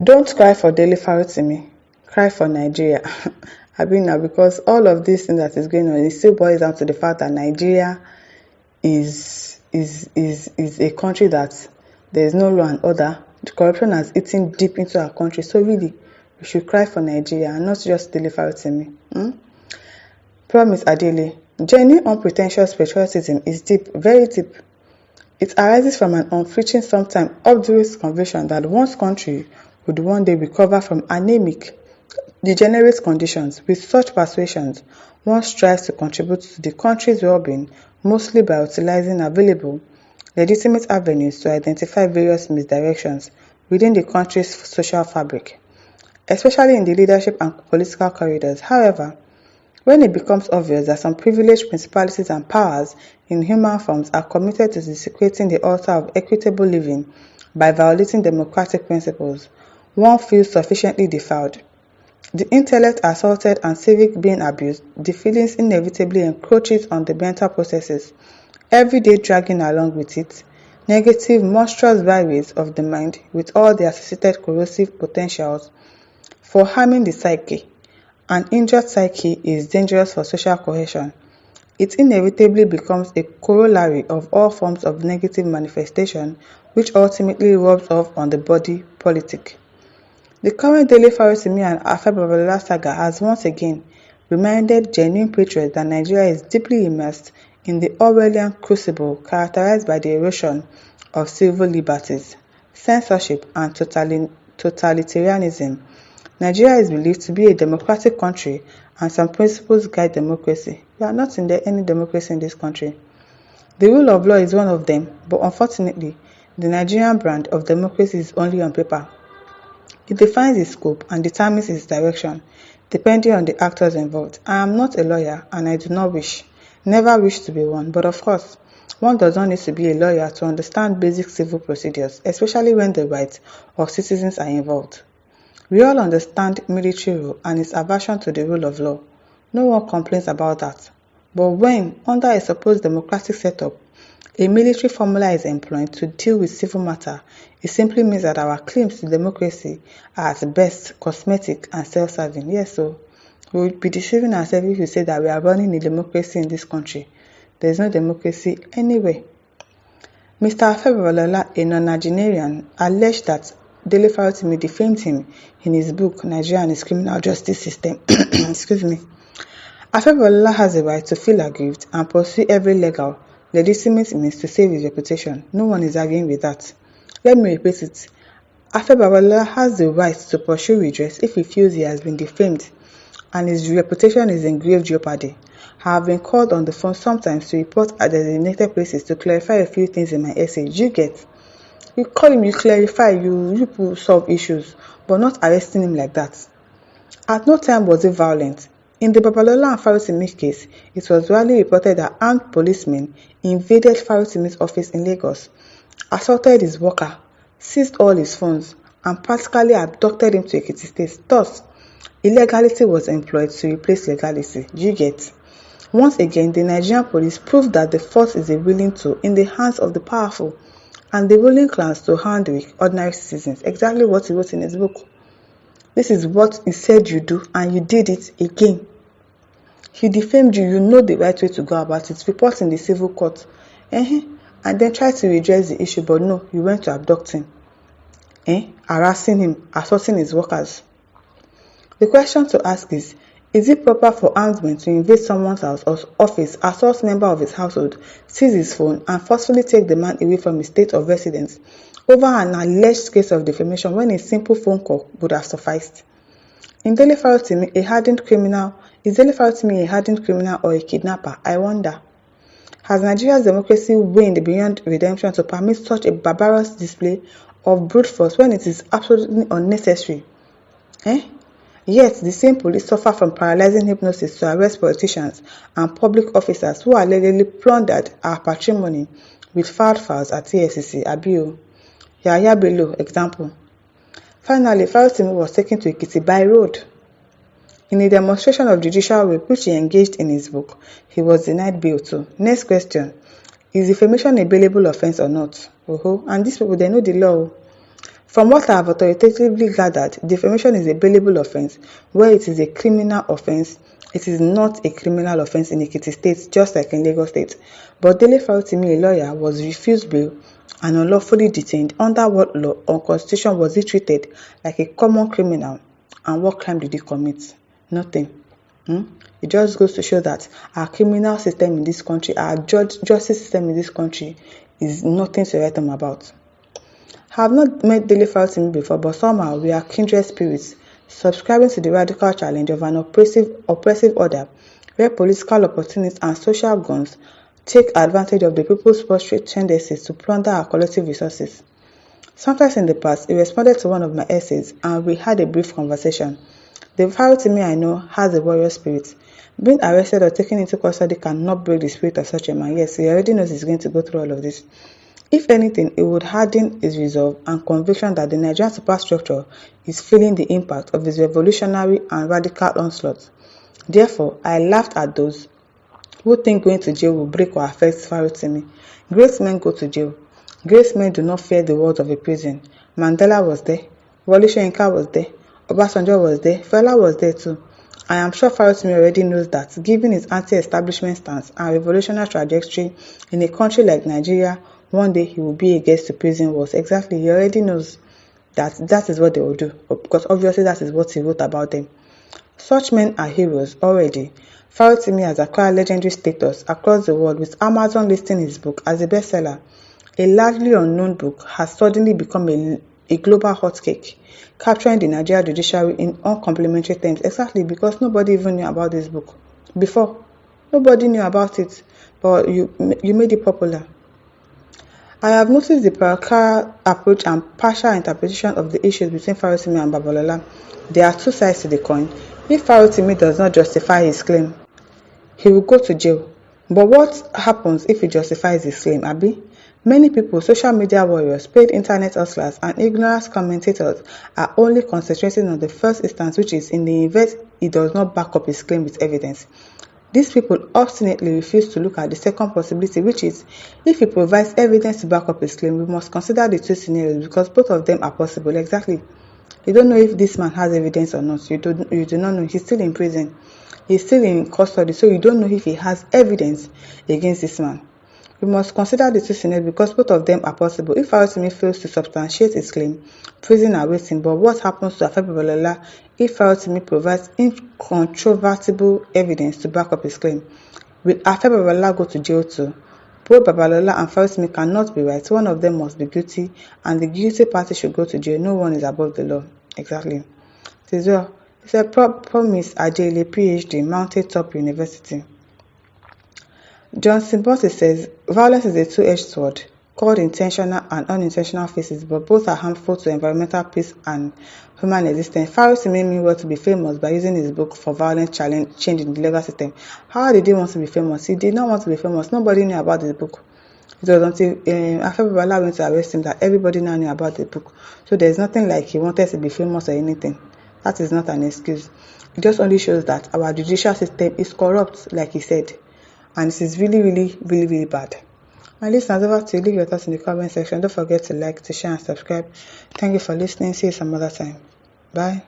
Don't cry for Dele Farotimi, cry for Nigeria. I mean now, because all of this thing that is going on, it still boils down to the fact that Nigeria is a country that there is no law and order. The corruption has eaten deep into our country. So really, we should cry for Nigeria and not just Dele Farotimi. Promise Adele, genuine unpretentious patriotism is deep, very deep. It arises from an unflinching, sometimes obdurate conviction that one's country would one day recover from anemic, degenerate conditions. With such persuasions, one strives to contribute to the country's well-being, mostly by utilizing available, legitimate avenues to identify various misdirections within the country's social fabric, especially in the leadership and political corridors. However, when it becomes obvious that some privileged principalities and powers in human forms are committed to desecrating the altar of equitable living by violating democratic principles, one feels sufficiently defiled. The intellect assaulted and civic being abused, the feelings inevitably encroaches on the mental processes, every day dragging along with it negative, monstrous byways of the mind with all the associated corrosive potentials for harming the psyche. An injured psyche is dangerous for social cohesion. It inevitably becomes a corollary of all forms of negative manifestation, which ultimately rubs off on the body politic. The current Dele Farotimi and Afe saga has once again reminded genuine patriots that Nigeria is deeply immersed in the Orwellian crucible characterized by the erosion of civil liberties, censorship, and totalitarianism. Nigeria is believed to be a democratic country and some principles guide democracy. We are not in any democracy in this country. The rule of law is one of them, but unfortunately, the Nigerian brand of democracy is only on paper. It defines its scope and determines its direction, depending on the actors involved. I am not a lawyer and I do not never wish to be one, but of course, one does not need to be a lawyer to understand basic civil procedures, especially when the rights of citizens are involved. We all understand military rule and its aversion to the rule of law. No one complains about that. But when, under a supposed democratic setup, a military formula is employed to deal with civil matter, it simply means that our claims to democracy are at best cosmetic and self-serving. Yes, so we would be deceiving ourselves if we say that we are running a democracy in this country. There is no democracy anywhere. Mr. Afe, a non-Nigerian, alleged that Dele Farotimi defamed him in his book Nigeria and its Criminal Justice System. Excuse me. Afe has a right to feel aggrieved and pursue every legal, legitimate means to save his reputation. No one is arguing with that. Let me repeat it. Afe has the right to pursue redress if he feels he has been defamed and his reputation is in grave jeopardy. I have been called on the phone sometimes to report at designated places to clarify a few things in my essay. You get? You call him, you clarify, you people solve issues, but not arresting him like that. At no time was it violent. In the Babalola and Farotimi case, it was widely reported that armed policemen invaded Farotimi's office in Lagos, assaulted his worker, seized all his phones, and practically abducted him to Ekiti State. Thus, illegality was employed to replace legality. You get? Once again, the Nigerian police proved that the force is a willing tool in the hands of the powerful, and the ruling class to handle ordinary citizens. Exactly what he wrote in his book. This is what he said you do, and you did it again. He defamed you, you know the right way to go about it. Report in the civil court. And then try to redress the issue, but no, you went to abduct him. Harassing him, assaulting his workers. The question to ask is it proper for armed men to invade someone's house or office, assault a member of his household, seize his phone, and forcefully take the man away from his state of residence over an alleged case of defamation when a simple phone call would have sufficed? Is Dele Farotimi a hardened criminal or a kidnapper? I wonder. Has Nigeria's democracy waned beyond redemption to permit such a barbarous display of brute force when it is absolutely unnecessary? Yet, the same police suffer from paralyzing hypnosis to arrest politicians and public officers who allegedly plundered our patrimony with foul files at EFCC. Abio. Yahya Bello, example. Finally, Farotimi was taken to Ekiti by road. In a demonstration of judicial rape which he engaged in his book, he was denied bail too. Next question. Is defamation a bailable offense or not? And these people, they know the law. From what I have authoritatively gathered, defamation is a bailable offence where it is a criminal offence. It is not a criminal offence in Ekiti State, just like in Lagos State. But Dele Farotimi, a lawyer, was refused bail and unlawfully detained. Under what law or constitution was he treated like a common criminal? And what crime did he commit? Nothing. It just goes to show that our criminal system in this country, our justice system in this country is nothing to write home about. I have not met Dele Farotimi before, but somehow we are kindred spirits, subscribing to the radical challenge of an oppressive order where political opportunists and social guns take advantage of the people's prostrate tendencies to plunder our collective resources. Sometimes in the past, he responded to one of my essays and we had a brief conversation. The Farotimi I know has a warrior spirit. Being arrested or taken into custody cannot break the spirit of such a man. Yes, he already knows he's going to go through all of this. If anything, it would harden his resolve and conviction that the Nigerian superstructure is feeling the impact of his revolutionary and radical onslaught. Therefore, I laughed at those who think going to jail will break or affect Farotimi. Great men go to jail. Great men do not fear the walls of a prison. Mandela was there. Wole Soyinka was there. Obasanjo was there. Fela was there too. I am sure Farotimi already knows that, given his anti-establishment stance and revolutionary trajectory in a country like Nigeria, one day he will be a guest to prison walls. Exactly, he already knows that is what they will do, because obviously that is what he wrote about them. Such men are heroes already. Farotimi has acquired legendary status across the world, with Amazon listing his book as a bestseller. A largely unknown book has suddenly become a global hotcake, capturing the Nigerian judiciary in uncomplimentary terms. Exactly, because nobody even knew about this book before. Nobody knew about it, but you made it popular. I have noticed the parochial approach and partial interpretation of the issues between Farotimi and Babalola. There are two sides to the coin. If Farotimi does not justify his claim, he will go to jail. But what happens if he justifies his claim, Abi? Many people, social media warriors, paid internet hustlers, and ignorant commentators are only concentrating on the first instance, which is in the event he does not back up his claim with evidence. These people obstinately refuse to look at the second possibility, which is, if he provides evidence to back up his claim, we must consider the two scenarios because both of them are possible. Exactly. You don't know if this man has evidence or not. You do not know. He's still in prison. He's still in custody, so you don't know if he has evidence against this man. We must consider the two scenarios because both of them are possible. If Farotimi fails to substantiate his claim, prison awaits him. But what happens to Afe Babalola if Farotimi provides incontrovertible evidence to back up his claim? Will Afe Babalola go to jail too? Both Babalola and Farotimi cannot be right. One of them must be guilty, and the guilty party should go to jail. No one is above the law. Exactly. It is well. It's a promise Dele, PhD, Mountain Top University. John Simbonsi says, violence is a two-edged sword, called intentional and unintentional phases, but both are harmful to environmental peace and human existence. Farotimi mean well to be famous by using his book for violent change in the legal system. How did he want to be famous? He did not want to be famous. Nobody knew about his book. It was until Afe Babalola went to arrest him that everybody now knew about the book. So there's nothing like he wanted to be famous or anything. That is not an excuse. It just only shows that our judicial system is corrupt, like he said. And this is really, really, really, really bad. My listeners, over to you. Leave your thoughts in the comment section. Don't forget to like, to share, and subscribe. Thank you for listening. See you some other time. Bye.